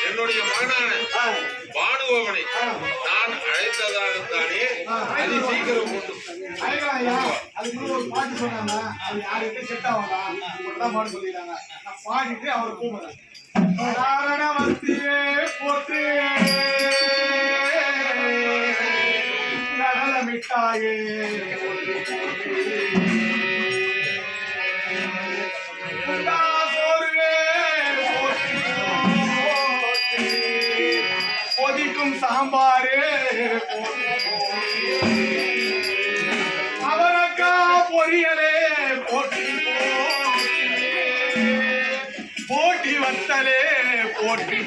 என்னுடைய மகனான பானுபவனை நான் அழைத்ததாகத்தானே அது சீக்கிரம் கொண்டு ஒரு பாட்டு சொன்னாங்க. அது யாருக்கு செட் ஆகலாம் பாட்டு சொல்லிட்டாங்க. நான் பாடிட்டு அவரை கூப்பிடுறேன். போட்டு நடனமிட்டாயே கொதிக்கும் சாம்பாரு அவரக்கா பொரியலே போட்டி போட்டி வத்தலே போட்டி